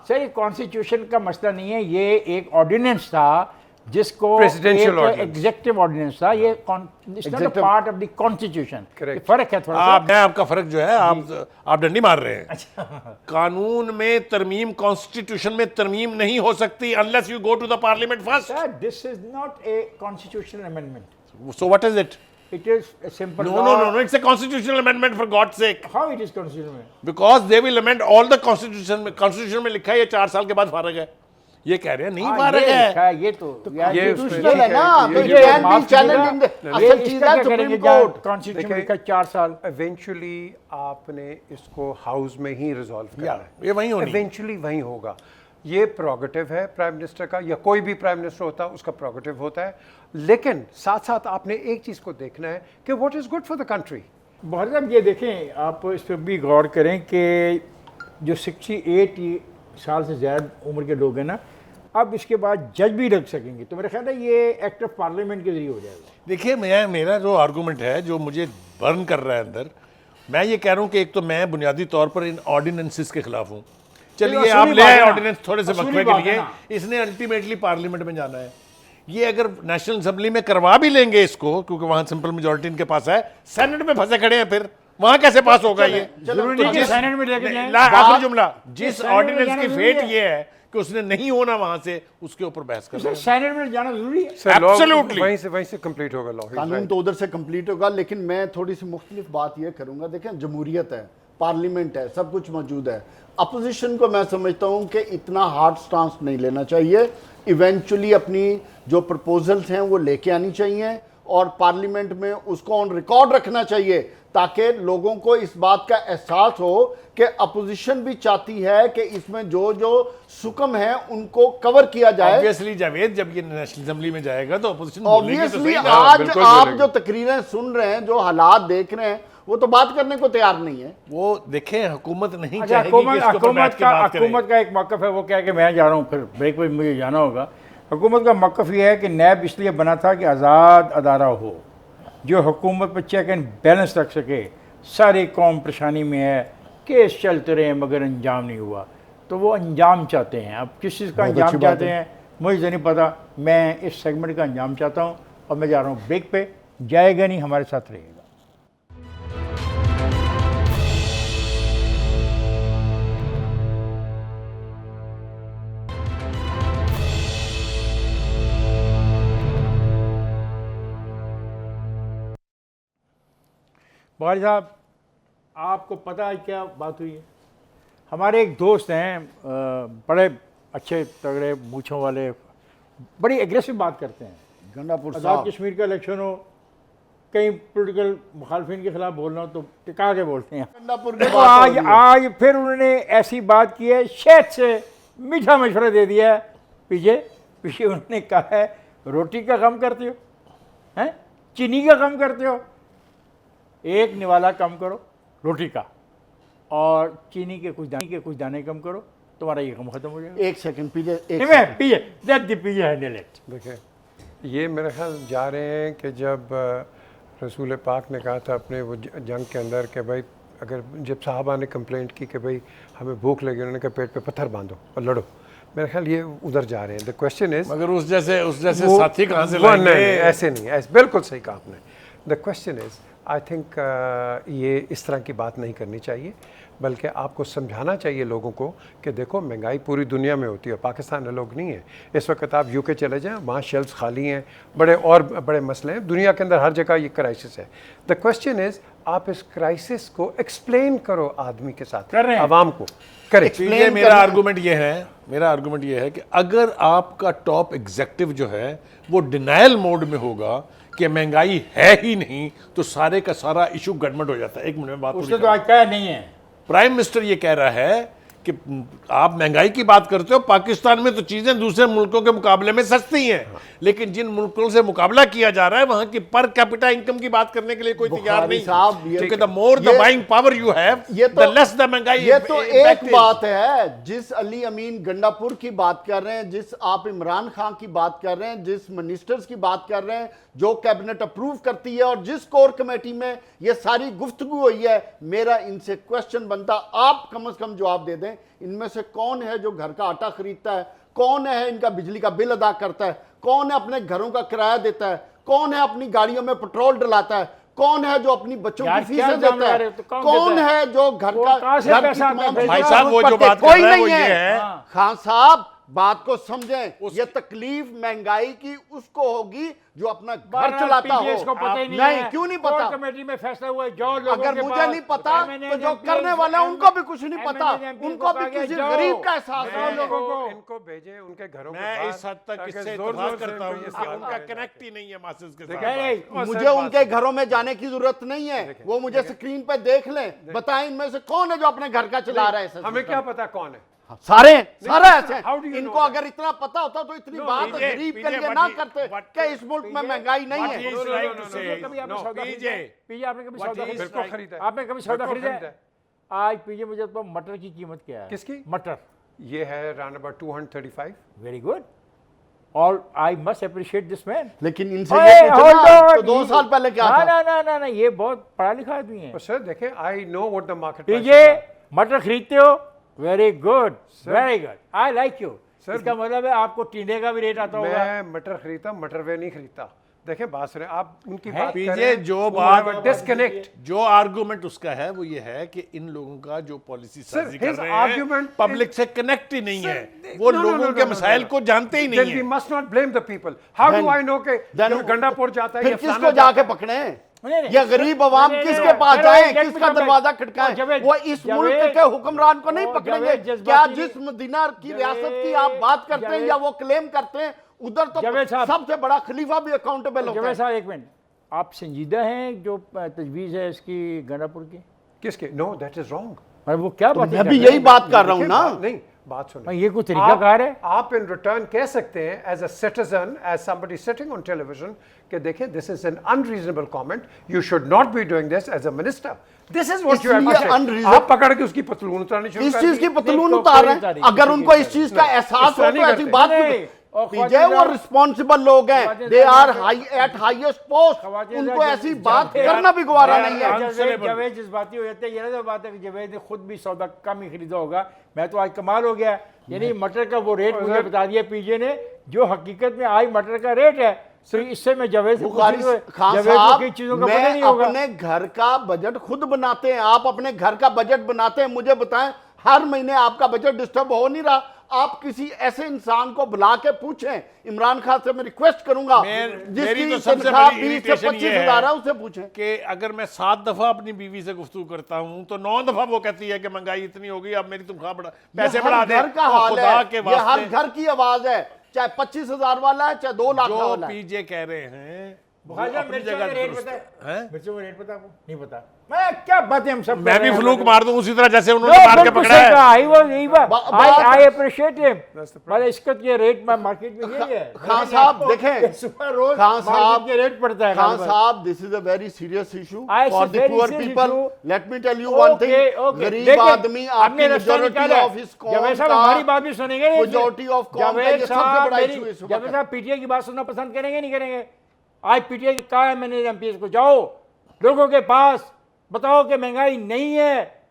सर ये कॉन्स्टिट्यूशन का मसला नहीं है, ये एक ऑर्डिनेंस था जिसको Presidential ordinance। एग्जीक्यूटिव ऑर्डिनेंस था। ये Executive- part of the constitution. Correct। फर्क है थोड़ा सा। मैं आपका फर्क जो है, आप डंडी मार रहे हैं। कानून में तरमीम, कॉन्स्टिट्यूशन में तरमीम नहीं हो सकती unless you go to the parliament first. Sir, this is not a constitutional amendment. So what is it? It is a simple No, no, no, no. It's a constitutional amendment for God's sake. How it is constitutional? Because they will amend all the constitution में, constitution में लिखा है ये 4 साल के बाद फारग है। ये कह रहे हैं नहीं फारग ये है। लिखा है, ये तो यार, ये ये उसमें Constitutional है ना, तो ये- you can be माफ challenging the- कीजिएगा, असल ये चीज इसका है क्या सुप्रीम करेंगे? कोर्ट। कॉन्स्टिट्यूशन में देखिए- लिखा 4 साल। इवेंचुअली आपने इसको हाउस में ही रिजॉल्व करना है। ये वहीं होनी है। इवेंचुअली वहीं होगा। ये प्रोगेटिव है प्राइम मिनिस्टर का, या कोई भी प्राइम मिनिस्टर होता है उसका प्रोगेटिव होता है। लेकिन साथ साथ आपने एक चीज़ को देखना है कि what is good for the country. बहुत साहब ये देखें, आप इस पर भी गौर करें कि जो 68 साल से ज़्यादा उम्र के लोग हैं ना, अब इसके बाद जज भी रख सकेंगे, तो मेरा ख्याल है ये एक्ट ऑफ पार्लियामेंट के जरिए हो जाएगा। देखिए, मेरा जो आर्गूमेंट है, जो मुझे बर्न कर रहा है अंदर, मैं ये कह रहा हूँ कि एक तो मैं बुनियादी तौर पर इन ऑर्डिनेंसेस के खिलाफ हूँ। चलिए असूली आप ले बात आए है ना। ऑर्डिनेंस थोड़े से असूली वक्फे बात के है लिए, ना। इसने अल्टीमेटली पार्लियामेंट में जाना है। ये अगर नेशनल असेंबली में करवा भी लेंगे इसको, क्योंकि वहां सिंपल मेजोरिटी इनके पास है, सेनेट में फंसे खड़े हैं, फिर वहां कैसे पास होगा ये? जरूरी नहीं कि सेनेट में लेके जाएं। आखिरी जुमला, जिस सेनेट में ऑर्डिनेंस जाना की जरूरी फेट है। ये है कि उसने नहीं होना वहां से, उसके ऊपर बहस कर रहे हैं। सेनेट में जाना जरूरी है। Sir, law Absolutely. वहीं से कंप्लीट होगा लॉ। कानून तो उधर से कंप्लीट होगा, लेकिन मैं थोड़ी सी मुख्तलिफ बात यह करूंगा। देखें, जमहूरियत है, पार्लियामेंट है, सब कुछ मौजूद है। अपोजिशन को मैं समझता हूं कि इतना हार्ड स्टांस नहीं लेना चाहिए। इवेंचुअली अपनी जो प्रपोजल्स हैं वो लेके आनी चाहिए और पार्लियामेंट में उसको ऑन रिकॉर्ड रखना चाहिए, ताकि लोगों को इस बात का एहसास हो कि अपोजिशन भी चाहती है कि इसमें जो जो सुकम है उनको कवर किया जाए। ऑब्वियसली जावेद, जब ये नेशनल असेंबली में जाएगा तो अपोजिशन बोलेगी तो ऑब्वियसली सही ना। आज बिल्कुल आप बोलेगी। जो तकरीरें सुन रहे हैं, जो हालात देख रहे हैं, वो तो बात करने को तैयार नहीं है। वो देखें, हुकूमत नहीं अच्छा, चाहेगी कि इसके ऊपर बैठ के बात करें। हुकूमत का एक मौक़िफ़ है, वो क्या है कि मैं जा रहा हूँ, फिर ब्रेक पे मुझे जाना होगा। हुकूमत का मौक़िफ़ ये है कि नैब इसलिए बना था कि आज़ाद अदारा हो, जो हुकूमत पर चेक एंड बैलेंस रख सके। सारी कौम परेशानी में है, केस चलते रहे मगर अंजाम नहीं हुआ, तो वो अंजाम चाहते हैं। अब किस चीज़ का बहुत अंजाम अच्छी बात चाहते है। हैं मुझे तो नहीं पता। मैं इस सेगमेंट का अंजाम चाहता हूँ और मैं जा रहा हूँ ब्रेक पे। जाएगा नहीं, हमारे साथ रहेगा। भाई साहब, आपको पता है क्या बात हुई है? हमारे एक दोस्त हैं, बड़े अच्छे तगड़े मूँछों वाले, बड़ी एग्रेसिव बात करते हैं। गंडापुर आज़ाद साहब, कश्मीर का इलेक्शन हो, कई पोलिटिकल मुखालफिन के खिलाफ बोलना हो तो टिका के बोलते हैं। गंडापुर की देखो बात हो आज रही है। आज फिर उन्होंने ऐसी बात की है, शहद से मीठा मशवरा दे दिया है। पीछे पीछे उन्होंने कहा है, रोटी का कम करते हो, हैं चीनी का कम करते हो, एक निवाला कम करो रोटी का, और चीनी के कुछ दाने कम करो, तुम्हारा ये कम खत्म हो जाएगा। एक सेकंड पीछे, नहीं, मैं पीछे पीछे हैंडल इट। देखिए, ये मेरे ख्याल जा रहे हैं कि जब रसूल पाक ने कहा था अपने वो जंग के अंदर कि भाई, अगर जब साहबा ने कंप्लेंट की कि भाई हमें भूख लगी, उन्होंने कहा पेट पे पत्थर बांधो और लड़ो। मेरे ख्याल ये उधर जा रहे हैं। द क्वेश्चन इज, मगर उस जैसे साथी कहाँ से वो लाएंगे? नहीं, ऐसे नहीं, ऐसे बिल्कुल सही कहा आपने। The question is, I think ये इस तरह की बात नहीं करनी चाहिए, बल्कि आपको समझाना चाहिए लोगों को कि देखो, महंगाई पूरी दुनिया में होती है, पाकिस्तान में लोग नहीं है। इस वक्त आप यूके चले जाएं, वहाँ शेल्फ्स खाली हैं, बड़े मसले हैं दुनिया के अंदर, हर जगह ये क्राइसिस है। द क्वेश्चन इज, आप इस क्राइसिस को एक्सप्लेन करो आदमी के साथ, कर रहे हैं। आवाम को करें। ये मेरा आर्गूमेंट ये है कि अगर आपका टॉप एग्जेक्टिव जो है वो डिनायल मोड में होगा कि महंगाई है ही नहीं, तो सारे का सारा इशू गड़बड़ हो जाता है। एक मिनट में बात उसने तो आज कहा नहीं है। प्राइम मिनिस्टर ये कह रहा है कि आप महंगाई की बात करते हो, पाकिस्तान में तो चीजें दूसरे मुल्कों के मुकाबले में सस्ती हैं, लेकिन जिन मुल्कों से मुकाबला किया जा रहा है वहां की पर कैपिटा इनकम की बात करने के लिए कोई तैयार बुखारी नहीं। साहब, क्योंकि the more the buying power you have, the less the महंगाई। ये तो impact एक is। बात है। जिस अली अमीन गंडापुर की बात कर रहे हैं, जिस आप इमरान खान की बात कर रहे हैं, जिस मिनिस्टर्स की बात कर रहे हैं, जो कैबिनेट अप्रूव करती है, और जिस कोर कमेटी में ये सारी गुफ्तगू हुई है, मेरा इनसे क्वेश्चन बनता, आप कम से कम जवाब दे दें, इनमें से कौन है जो घर का आटा खरीदता है, कौन है इनका बिजली का बिल अदा करता है, कौन है अपने घरों का किराया देता है, कौन है अपनी गाड़ियों में पेट्रोल डलाता है, कौन है जो अपनी बच्चों यार, की क्या फीसें इल्जाम देता लगा है, रहे हो? तो कौन कौन देता है? है जो घर वो का कहाँ से घर की पैसा तमाम आता है? भाई चीज़ें साहब, वो जो पढ़ते? बात कर कोई रहा है नहीं वो ये है। है। हाँ। खान साहब, बात को समझें, ये तकलीफ महंगाई की उसको होगी जो अपना घर चलाता हो। इसको पता ही नहीं नहीं, है। क्यों नहीं कोर पता? कमेटी में फैसला हुआ है, जाओ लोगों अगर के मुझे पास। नहीं पता MNA तो जो MP करने वाले हैं उनको भी कुछ नहीं पता, MNA MP उनको भी कहा गया, किसी जाओ। गरीब का एहसास जाओ है। लोगों को। इनको भेजे उनके घरों के मैं बाहर, इस हद तक ताकि इससे जोर-जोर इत्तेफाक से करता हूं इनको ये कि साथ उनका आए। कनेक्ट ही नहीं है मासेस के नहीं, साथ। नहीं, मुझे उनके घरों में जाने की जरूरत नहीं है, वो मुझे स्क्रीन पे देख लें, बताएं इनमें से कौन है जो अपने घर का चला रहा है। हमें क्या पता कौन है, सारे ऐसे हैं। How do you इनको know that? अगर इतना पता होता तो इतनी बात पीजे, गरीब के पीजे, लिए what ना he- करते what- कि इस मुल्क में महंगाई नहीं what है। he is trying to say is- कभी आपने No, सौदा पीजे, खरीदा है? पीजे आपने कभी what सौदा he is खरीदा है? बिल्कुल खरीदा है। आपने कभी सौदा बिल्कुल खरीदा खरीदा है? आज पीजे मुझे तो मटर की कीमत क्या है? किसकी? मटर। ये है अराउंड अबाउट 235। Very good. और I must appreciate this man. लेकिन इनसे ओए, ये पूछो hold ना, on, तो 2 साल पहले क्या ना, था? ना ना ना ना, ये बहुत पढ़ा लिखा आदमी है। तो सर देखें, I know what the market पीजे मटर खरीदते हो? Very good, very good, I like you. Sir, इसका मतलब है आपको टीने का भी रेट आता होगा। मैं मटर खरीदता, मटरवे नहीं खरीदता। देखें बात सुने, आप उनकी है? बात पीजे जो बात डिस्कनेक्ट। जो आर्गुमेंट उसका है वो ये है कि इन लोगों का जो पॉलिसी साजी कर his रहे हैं argument पब्लिक से कनेक्ट ही नहीं है, वो लोगों के मसाइल को जानते ही Then नहीं we है। must not blame the people. How do Then- I know कि then- जब गंडापुर जाता है फिर या किसको फलाना जाके जाता है? पकड़े? नहीं, नहीं। ये गरीब आवाम नहीं, किसके नहीं, पास नहीं, जाए, नहीं, किसका नहीं, दरवाजा नहीं, खटकाए? जावेद, वो इस मुल्क जावेद, के हुक्मरान को नहीं वो पकड़ेंगे। जावेद क्या जज्बाती- जिस मदीना की जावेद, रियासत की आप बात करते हैं जावेद, या वो क्लेम करते हैं, उधर तो जावेद साहब, सबसे बड़ा खलीफा भी अकाउंटेबल होता जवेद है। साहब एक मिनट, आप संजीदा हैं जो तजवीज़ है इसकी गंडापुर की? किसके? No, that is wrong. और वो क्या बात मैं भी यही बात कर रहा हूँ ना। नहीं, बात सुनो। ये कोई तरीकाकार है? आप इन रिटर्न कह सकते हैं as a citizen, as somebody sitting on television कि देखिए this is an unreasonable comment, you should not be doing this as a minister. This is what you have to इसलिए से। unreason- आप पकड़ के उसकी पतलून उतारनी शुरू इस कर चीज की दी। पतलून नहीं, उतार कोई रहे उतारी, हैं। अगर किसी उनको की इस चीज का नहीं, एहसास इस तरह हो नहीं तो ऐसी करते। बात नहीं, और पीजे वो ख्वातीन रिस्पॉन्सिबल लोग हैं, ख्वातीन दे आर साहब- हाई एट हाईएस्ट पोस्ट, ख्वातीन उनको साहब ऐसी जब- बात जब- करना भी गवारा जब- नहीं है। जब- जवेद जज्बाती हो जाते हैं। ये ना तो बात है कि जवेद ने खुद भी सौदा कम ही खरीदा होगा। मैं तो आज कमाल हो गया, यानी मटर का वो रेट मुझे बता दिया पीजे ने जो हकीकत में आज मटर का रेट है। तो इससे मैं जवेद से बुखारी पूछूं, खान जवेद को साहब, कई चीजों का पता मैं नहीं होगा। अपने घर का बजट खुद बनाते हैं, आप अपने घर का बजट बनाते हैं। मुझे बताएं, हर महीने आपका बजट डिस्टर्ब हो नहीं रहा? आप किसी ऐसे इंसान को बुला के पूछें। इमरान खान से मैं रिक्वेस्ट करूंगा, मेरी जिसकी तो सबसे तनख्वाह बड़ी 20 से irritation 25 ये हजार है है, उससे पूछें। कि अगर मैं 7 दफा अपनी बीवी से गुफ्तगू करता हूं तो 9 दफा वो कहती है कि महंगाई इतनी हो गई, अब मेरी तनख्वाह बढ़ा, पैसे ये बढ़ा हर दे। घर का तो हाल खुदा है, के ये हर वास्ते घर की आवाज है, चाहे 25,000 वाला है, चाहे 2 लाख जो वाला है। पीजे कह रहे हैं वो बुखारी साहब, अपनी मिर्चों का जगह रेट दुरुस्त पता है। है? मिर्चों का रेट पता है आपको? नहीं पता। मैं क्या बातें हम सब मैं भी फ्लूक मार दूं उसी तरह जैसे No, उन्होंने मार के बिल्कुल पकड़ा सही है। कहा। I was- यही बात। बात- I appreciate him। मतलब इसका ये रेट मार्केट में यही है। खान साहब, देखें, सुबह रोज खान साहब, मार्केट के रेट पड़ता है। खान साहब, this is a very serious issue I for say the very poor serious people. issue. Let me tell you one thing, गरीब आदमी आपकी मेजॉरिटी ऑफ हिज कौम जवेद साहब का, हमारी बात भी सुनेंगे नहीं? majority of कौम का जवेद ये सबसे साहब बड़ा मेरी- issue इस वक्त जवेद है। साहब पीटीआई की बात सुनना पसंद करेंगे नहीं करेंगे? आज पीटीआई की कहा है मैंने एमपीएस को, जाओ लोगों के पास बताओ कि महंगाई नहीं है,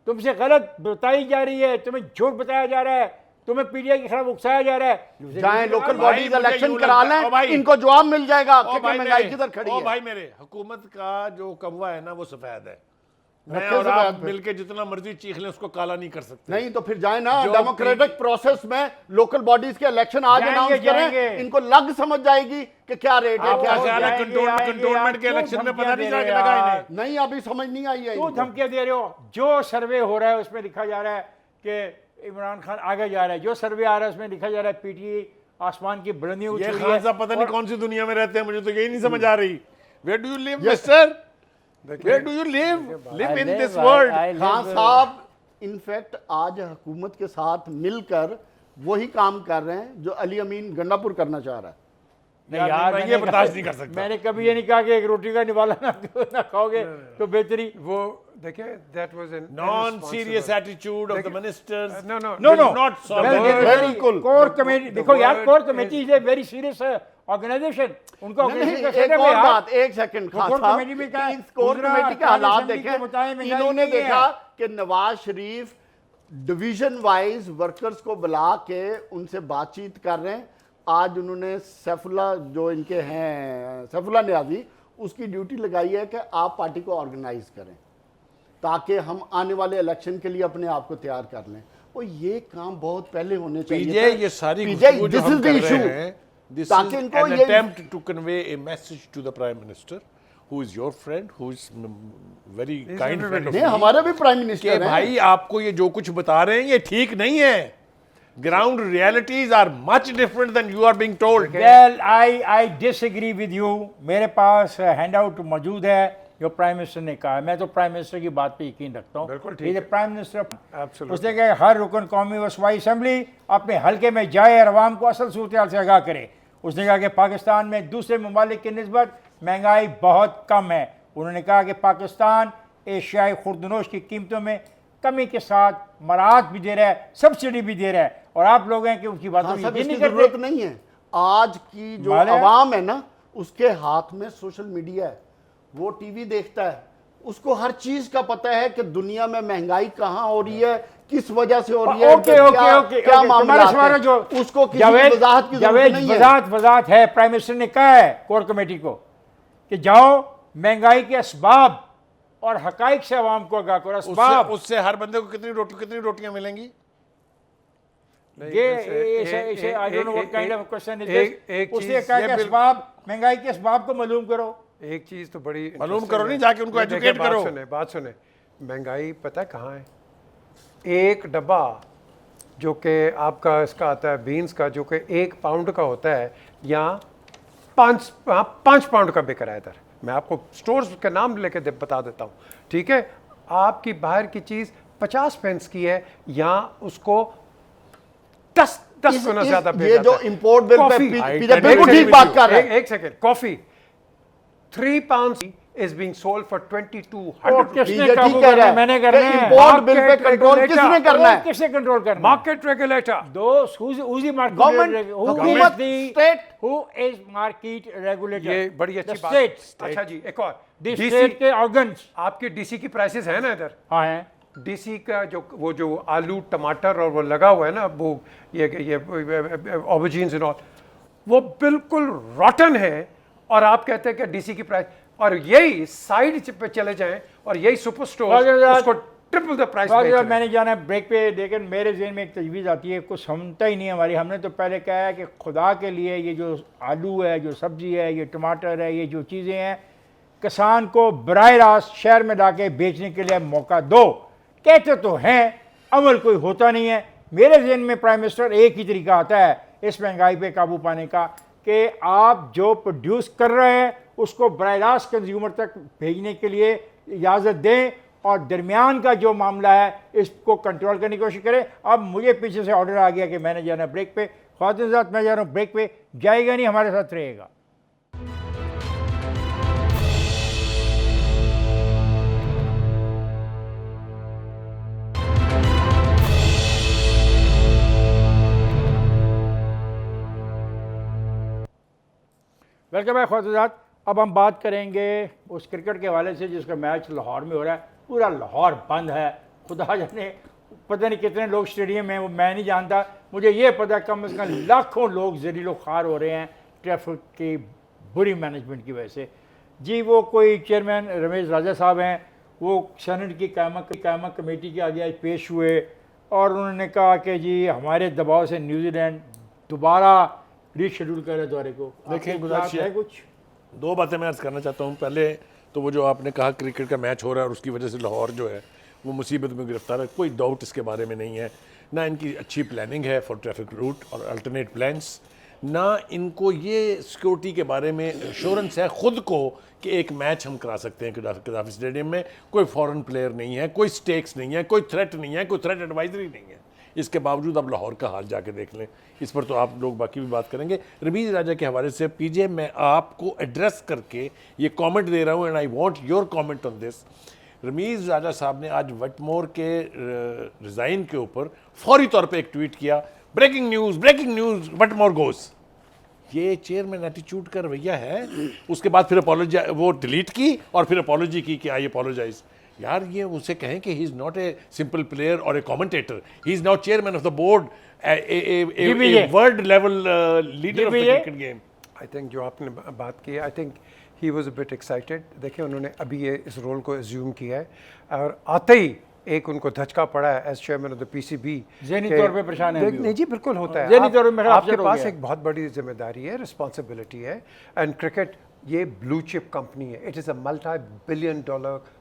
तुमसे गलत बताई जा रही है, तुम्हें झूठ बताया जा रहा है, तुम्हें पीटीआई के खिलाफ उकसाया जा रहा है। जाएं लोकल भाई, बॉडीज मुझे इलेक्शन यूं करा लगता है- ओ भाई, लें, इनको जवाब मिल जाएगा ओ कि भाई महंगाई मेरे, किधर खड़ी ओ है। भाई मेरे, हुकूमत का जो कौवा है ना वो सफेद है। मैं रखे और आप सफेद पे। मिलके जितना मर्जी चीख लें उसको काला नहीं कर सकते। नहीं तो फिर जाए ना जो डेमोक्रेटिक प्रोसेस में लोकल बॉडीज के इलेक्शन आज जाएंगे, अनाउंस जाएंगे। करें, इनको लग समझ जाएगी कि क्या रेट है, आप क्या क्या ख्याल है जाएंगे, कंटोनमेंट के आप इलेक्शन में क्यों पता नहीं धमकियां चला दे लगा रहे इन्हें। नहीं अभी समझ नहीं आई है क्यों इनको। धमकियां दे रहे हो? जो सर्वे हो रहा है उसमें लिखा जा रहा है कि इमरान खान आगे जा रहा है, जो सर्वे आ रहा है उसमें लिखा जा रहा है पीटीआई आसमान की बुलंदियों ये उछल रही खान है। साहब पता नहीं और- कौन सी दुनिया में रहते हैं, मुझे तो यही नहीं समझ आ रही। Where do you live mister, where do you live in this world? Khan साहब इनफैक्ट आज हुकूमत के साथ मिलकर वही काम कर रहे हैं जो अली अमीन गंडापुर करना चाह रहा है। नहीं यार, यार, मैं मैंने ये कहा- बर्दाश्त नहीं कर सकता। मैंने कभी ये नहीं कहा कि एक रोटी का निवाला ना खाओगे तो बेहतरी। वो देखिए that was an Non-serious attitude of the ministers. No, no, No, will no. not solve Well, the very problem. cool. Core committee देखो यार, word core committee is a very serious organisation. उनका नहीं, organization का एक setup है और यार। बात, एक सेकंड खान कोर साहब, कमेटी में क्या है? इस कोर गुजरात कमेटी के काली हालात असेंबली के देखें, मुताबिक महंगाई इन्होंने नहीं है। देखा कि Nawaz Sharif division wise workers को बुला के उनसे बातचीत कर रहे हैं। आज उन्होंने सैफुल्ला जो इनके हैं सैफुल्ला नियाजी, उसकी ड्यूटी लगाई है कि आप पार्टी को ऑर्गेनाइज करें ताकि हम आने वाले इलेक्शन के लिए अपने आप को तैयार कर लें। और ये काम बहुत पहले होने चाहिए पीजे था। ये सारी पीजे, गुफ्तगू जो this हम is the कर रहे issue. हैं, this ताकि is इनको an ये- attempt to convey a message to the prime minister who is your friend, who is very kind friend of नहीं, me, हमारे भी प्राइम कि मिनिस्टर हैं। भाई आपको ये जो कुछ बता रहे हैं ये ठीक नहीं है। Ground realities are much different than you are being told. Well, I disagree with you। मेरे पास हैंड आउट मौजूद है जो प्राइम मिनिस्टर ने कहा है। मैं तो प्राइम मिनिस्टर की बात पे यकीन रखता हूँ। बिल्कुल ठीक है। Prime minister Absolutely. उसने कहा हर रुकन कौमी व सूबाई असम्बली अपने हल्के में जाए और आवाम को असल सूरत से आगाह करे। उसने कहा कि पाकिस्तान में दूसरे ममालिक की निस्बत महंगाई बहुत कम है। उन्होंने कहा कि पाकिस्तान एशियाई खुर्दनोश की कीमतों में कमी के साथ मराहत भी दे रहा है, सब्सिडी भी दे रहा है, और आप लोग हैं कि उसकी बातों में यकीन नहीं जरूरत करते। नहीं है। आज की जो माले- आवाम है ना, उसके हाथ में सोशल मीडिया है, वो टीवी देखता है, उसको हर चीज का पता है कि दुनिया में महंगाई कहाँ हो रही है, किस वजह से हो रही है, ओके क्या- ओके ओके क्या ओके, मामला तुम्हारा सवाल है जो उसको किसी की वजाहत की जरूरत नहीं है। वजाहत है। प्राइम मिनिस्टर ने कहा है कोर कमेटी को कि जाओ महंगाई के असबाब और हकाइक से आवाम को आगाह करो। असबाब उससे हर बंदे को कितनी रोटियां मिलेंगी? ये I don't know what kind of question is एक दिस। उसने चीज- कहा कि असबाब, महंगाई के असबाब को मालूम करो। एक चीज तो बड़ी मालूम interesting करो है। नहीं, जाके उनको ये देखें, educate करो। बात सुने, महंगाई पता है कहाँ है? एक डब्बा जो कि आपका इसका आता है बीन्स का, जो कि 1 पाउंड का होता है, यहाँ 5 पाउंड का बिक रहा है इधर। मैं आपको स्टोर्स के नाम लेके बता देता हूँ, ठीक है? आपकी बाहर की चीज़ 50 पेंस की है, यहाँ उसको 10 गुना ज्यादा बेचा ये जो जाता है। इंपोर्ट बिल पे कॉफी- पीछे बिल्कुल ठीक बात कर रहे हैं। एक second, coffee 3 pound is being sold for 2200 और rupees. किसने ठीक काबू कह करना रहा है? है मैंने कि करना है। Import bill pay Market control regulator। किसने करना है? किसने कंट्रोल करना है? Market regulator. Those who's the market Government, regulator? Who हुकूमत, is the state. who is market regulator? ये बड़ी अच्छी The बात। state. अच्छा जी, एक और The DC state के organs। आपके डीसी की प्राइसेस है ना इधर? हाँ हैं। डीसी का जो आलू टमाटर और वो लगा हुआ है ना, वो ये ऑबजीन्स एंड ऑल, वो बिल्कुल रॉटन है, और आप कहते हैं कि डीसी की प्राइस, और यही साइड पे चले जाएं और यही सुपर स्टोर उसको ट्रिपल द प्राइस बेच रहे हैं। मैंने जाना है ब्रेक पे, लेकिन मेरे जहन में एक तजवीज़ आती है, कुछ समझता ही नहीं हमारी। हमने तो पहले कहा है कि खुदा के लिए ये जो आलू है, जो सब्जी है, ये टमाटर है, ये जो चीज़ें हैं, किसान को बराह रास्त शहर में ला के बेचने के लिए मौका दो। कहते तो हैं, अमल कोई होता नहीं है। मेरे जहन में प्राइम मिनिस्टर एक ही तरीका आता है इस महंगाई पे काबू पाने का, कि आप जो प्रोड्यूस कर रहे हैं उसको बराह रास्त कंज्यूमर तक भेजने के लिए इजाज़त दें, और दरमियान का जो मामला है इसको कंट्रोल करने की कोशिश करें। अब मुझे पीछे से ऑर्डर आ गया कि मैंने जाना ब्रेक पे। ख्वातीन साहब, मैं जा रहा हूँ ब्रेक पे, जाएगा नहीं, हमारे साथ रहेगा। वेलकम है ख्वातीन साहब। अब हम बात करेंगे उस क्रिकेट के हवाले से जिसका मैच लाहौर में हो रहा है। पूरा लाहौर बंद है, खुदा जाने पता नहीं कितने लोग स्टेडियम में, वो मैं नहीं जानता। मुझे ये पता कम से कम लाखों लोग जलीलो खार हो रहे हैं ट्रैफिक की बुरी मैनेजमेंट की वजह से। जी वो कोई चेयरमैन रमेश राजा साहब हैं, वो सेनेट की कायमा कमेटी के आगे आज पेश हुए और उन्होंने कहा कि जी हमारे दबाव से न्यूजीलैंड दोबारा रीशेड्यूल कर रहे दौरे को। देखिए, आपको गुजारिश है है। कुछ? दो बातें मैं अर्ज़ करना चाहता हूँ। पहले तो वो जो आपने कहा क्रिकेट का मैच हो रहा है और उसकी वजह से लाहौर जो है वो मुसीबत में गिरफ्तार है, कोई डाउट इसके बारे में नहीं है। ना इनकी अच्छी प्लानिंग है फॉर ट्रैफिक रूट और अल्टरनेट प्लान्स, ना इनको ये सिक्योरिटी के बारे में एश्योरेंस है ख़ुद को कि एक मैच हम करा सकते हैं कदाफी स्टेडियम में। कोई फॉरेन प्लेयर नहीं है, कोई स्टेक्स नहीं है, कोई थ्रेट नहीं है, कोई थ्रेट एडवाइजरी नहीं है। इसके बावजूद अब लाहौर का हाल जाके देख लें। इस पर तो आप लोग बाकी भी बात करेंगे। रमीज़ राजा के हवाले से पीजे मैं आपको एड्रेस करके ये कमेंट दे रहा हूँ, and I want your comment on this. Ramiz Raja साहब ने आज वटमोर के रिज़ाइन के ऊपर फौरी तौर पे एक ट्वीट किया, ब्रेकिंग न्यूज़ वटमोर गोस। ये चेयरमैन एटीट्यूड का रवैया है। उसके बाद फिर अपॉलॉजी वो डिलीट की और फिर अपॉलॉजी की कि आई अपोलोजाइज। यार ये उसे कहें कि he is not a simple player और a commentator, he is now chairman of the board, a world level leader of the cricket game. I think जो आपने बात की है, I think he was a bit excited. देखिए उन्होंने अभी ये इस रोल को एज्यूम किया है और आते ही एक उनको धचका पड़ा है as chairman of the PCB. ज़हनी तौर पे परेशान है अभी वो। नहीं जी, बिल्कुल होता है। ज़हनी तौर पे मेरा आपके upset हो पास गया। एक बहुत बड़ी जिम्मेदारी है, रिस्पॉन्सिबिलिटी है, एंड क्रिकेट ये ब्लू चिप कंपनी है, it is a $multi-billion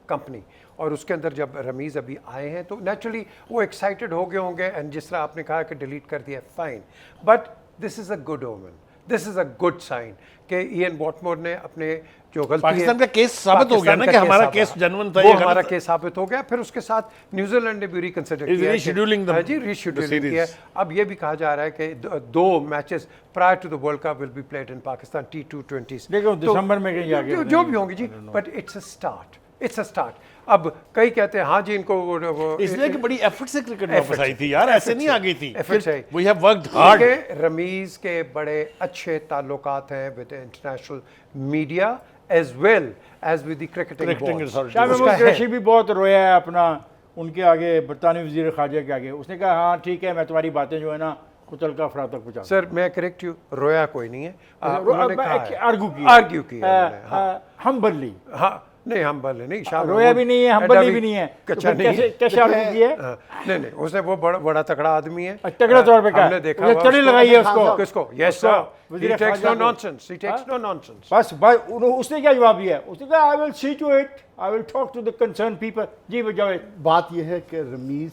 company. और उसके अंदर जब रमीज़ अभी आए हैं तो नेचुरली वो एक्साइटेड हो गए होंगे, एंड जिस तरह आपने कहा कि डिलीट कर दिया, fine, but this is a good omen. This is a good sign कि इयन वॉटमोर ने अपने जो गलती पाकिस्तान का केस साबित हो गया ना कि हमारा केस जेन्युइन था, वो ये हमारा गलत केस साबित हो गया। फिर उसके साथ न्यूजीलैंड ने भी रिकंसिडर Is किया rescheduling the- जी the रीशेड्यूलिंग series. किया। अब ये भी कहा जा रहा है कि दो matches prior to the world cup will be played in Pakistan T20s। देखो, दिसंबर में कहीं जाके जो भी होंगी जी, but it's a start, it's a start. अब कई कहते हैं हाँ जी इनको इसलिए कि बड़ी एफर्ट से क्रिकेट वापस आई थी यार, ऐसे नहीं आ गई थी। एफर्ट से we have worked hard. Rameez के बड़े अच्छे ताल्लुकात हैं with international media as well as with the Cricketing cricketing authority. Shah उसका महमूद है। कुरैशी भी बहुत रोया है अपना उनके आगे, बरतानी वजीर खारजा के आगे। उसने कहा हाँ ठीक है, मैं तुम्हारी बातें जो है ना कुचल का अफरा तक पहुँचा सर मैं करेक्ट यू, रोया कोई नहीं है। उन्होंने कहा है, आर्ग्यू किया उन्होंने, हाँ। हम बदली हाँ नहीं हम बल्ले नहीं, शाह रोया महमूद भी नहीं है, हम एड्डा बदली भी नहीं है, तो कच्चा फिर नहीं है। कैसे आर्ग्यू किया है? हाँ, नहीं उसने वो बड़ा तगड़ा आदमी है, तगड़ा तौर पे कहा, हमने देखा उसने हुआ चढ़ी उसको। लगाई है उसको। किसको? यस उसको, सर, वज़ीर he takes ख़ारजा no को। nonsense, he takes no nonsense। बस उसने क्या जवाब दिया? उसने कहा I will see to it, I will talk to the concern people. जी बजावे बात यह है कि रमीज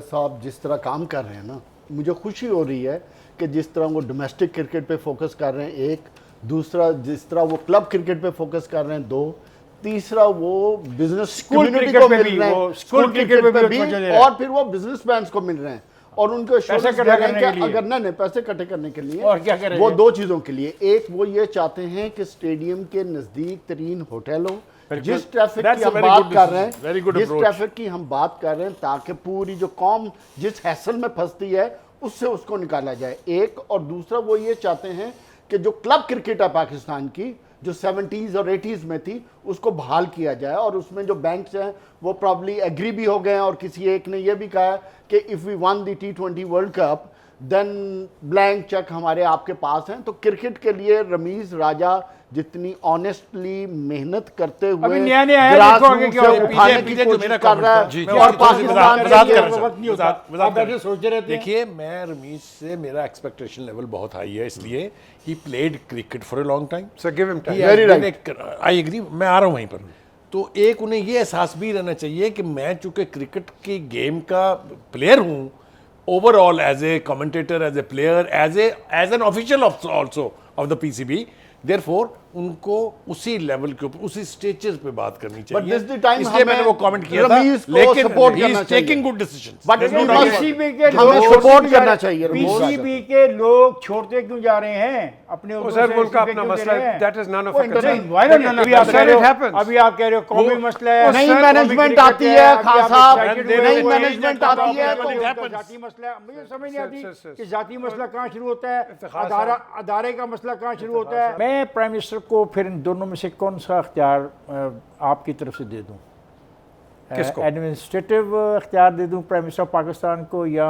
साहब जिस तरह काम कर रहे हैं ना, मुझे खुशी हो रही है कि जिस तरह वो डोमेस्टिक क्रिकेट पे फोकस कर रहे हैं, एक दूसरा जिस तरह वो क्लब क्रिकेट पे फोकस कर रहे हैं, दो तीसरा वो बिजनेस स्कूल कम्युनिटी क्रिकेट को पे मिल भी, रहे वो हैं, स्कूल स्कूल क्रिकेट क्रिकेट पे पे भी भी, तवज्जो दे रहे हैं। और फिर वो बिजनेसमैन को मिल रहे हैं और उनको पैसे assurance इकट्ठा दे रहे हैं करने कि के लिए। अगर नहीं पैसे इकट्ठे करने के लिए और क्या कर रहे वो हैं? दो चीज़ों के लिए, एक वो ये चाहते हैं कि स्टेडियम के नज़दीक तरीन होटल हो, जिस ट्रैफिक That's की a हम very बात good कर रहे decision, very हैं, good जिस approach. ट्रैफिक की हम बात कर रहे हैं, ताकि पूरी जो कौम जिस हैसल में फंसती है उससे उसको निकाला जाए, एक। और दूसरा वो ये चाहते हैं कि जो क्लब क्रिकेट है पाकिस्तान की, जो 70s और 80s में थी, उसको बहाल किया जाए। और उसमें जो बैंक्स हैं वो प्रॉब्ली एग्री भी हो गए हैं, और किसी एक ने ये भी कहा कि if we won the T20 world cup then blank cheque हमारे आपके पास हैं। तो क्रिकेट के लिए रमीज राजा जितनी ऑनेस्टली मेहनत करते हुए अभी नया नया आया, ग्रास देखो आगे रूट क्या से होगा। उठाने की पीछे जो कोशिश मेरा कर रहा comment था, है, जी, और पाकिस्तान वज़ाहत के लिए करें, वक्त नहीं होता। वज़ाहत आप ऐसे करें। सोचते रहते हैं। देखिए, मैं रमीज से मेरा एक्सपेक्टेशन लेवल बहुत हाई है, इसलिए he played cricket for a long time. Sir give him time. Very right. I agree, मैं आ रहा हूँ वहीं पर। तो एक उन्हें ये एहसास भी रहना चाहिए कि मैं चूंकि क्रिकेट की गेम का प्लेयर हूँ, overall as a commentator, as a player, as an official also of the PCB, therefore उनको उसी लेवल के ऊपर, उसी स्टेजेस पे बात करनी चाहिए। this the time इसलिए मैंने वो हमें कमेंट किया था, रमीज को लेकिन support he करना is चाहिए। taking good decisions. But There's no we doubt must- about it. PCB के हमें लोग support करना चाहिए रमीज राजा पीसीबी के लोग छोड़ते क्यों जा रहे हैं अपने वो उद्देश्य सर से उनका इस्तीफे अपना क्यों दे मसला रहे है, हैं? that is none of वो our concern। नहीं, why not? देखिए, अभी आप sir, कह रहे it हो- happens। अभी आप कह रहे हो कौमी वो- मसला है, नई कौमी मैनेजमेंट क्रिकेट आती है, अभी खान आप साहब, excited नई हुए हो, मैनेजमेंट ये आती है, तो तो जाती मसला है। मुझे समझ नहीं आती सर, कि जाती मसला कहाँ शुरू होता है, इफ्तिखार अदारे का मसला कहाँ शुरू होता है। मैं प्राइम मिनिस्टर को फिर इन दोनों में से कौन सा अख्तियार आपकी तरफ से दे दूं? किसको? एडमिनिस्ट्रेटिव अख्तियार दे दूं प्राइम मिनिस्टर ऑफ पाकिस्तान को, या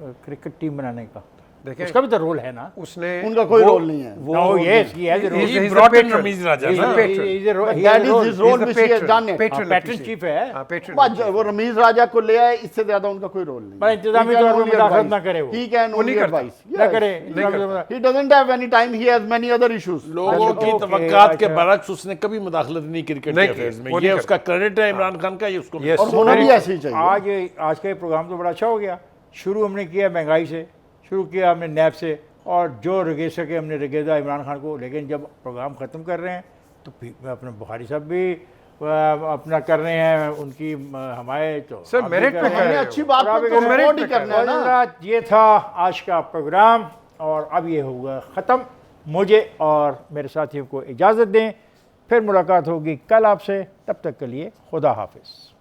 क्रिकेट टीम बनाने का? देखिए, उसका भी तो रोल है ना। उसने उनका कोई रोल नहीं है। वो No, yes, he has a role. He's He a brought in patron. Ramiz Raja, He's a ना? patron. He is a role. But He has that a is role. his role He's the which he has patron. done it. Patron of pattern PCB. Chief है। हाँ, patron of बस PCB। वो रमीज राजा को ले आए, इससे ज्यादा उनका कोई रोल नहीं। पर इंतजामी तौर पे मुदाखलत ना करे वो। He can वो नहीं only करता। advise। ना Yes. करे, नहीं इंतजामी करता। तौर पे- He doesn't have any time. He has many other issues. लोगों की Okay, तवक्कात के अच्छा। बरक्स उसने कभी मुदाखलत नहीं क्रिकेट के नहीं अफेयर्स की, में। वो ये नहीं उसका क्रेडिट है इमरान खान का, ये उसको Yes. और होना भी Very ऐसे ही चाहिए। आज का ये प्रोग्राम तो बड़ा अच्छा हो गया। शुरू हमने किया महंगाई से, शुरू किया हमने नैब से, और जो रगे सके हमने रगेदा इमरान खान को। लेकिन जब प्रोग्राम ख़त्म कर रहे हैं तो अपने बुखारी साहब भी अपना कर रहे हैं, उनकी हमारे तो सर, आप भी मेरिट कर पे रहे कर हैं। हमने रहे अच्छी हो। बात और आप को भी तो कर रहे सपोर्ट हैं। ही करना है ना। हज़रात, ये था आज का प्रोग्राम, और अब ये होगा ख़त्म। मुझे और मेरे साथियों को इजाज़त दें, फिर मुलाकात होगी कल आपसे। तब तक के लिए खुदा हाफिज़।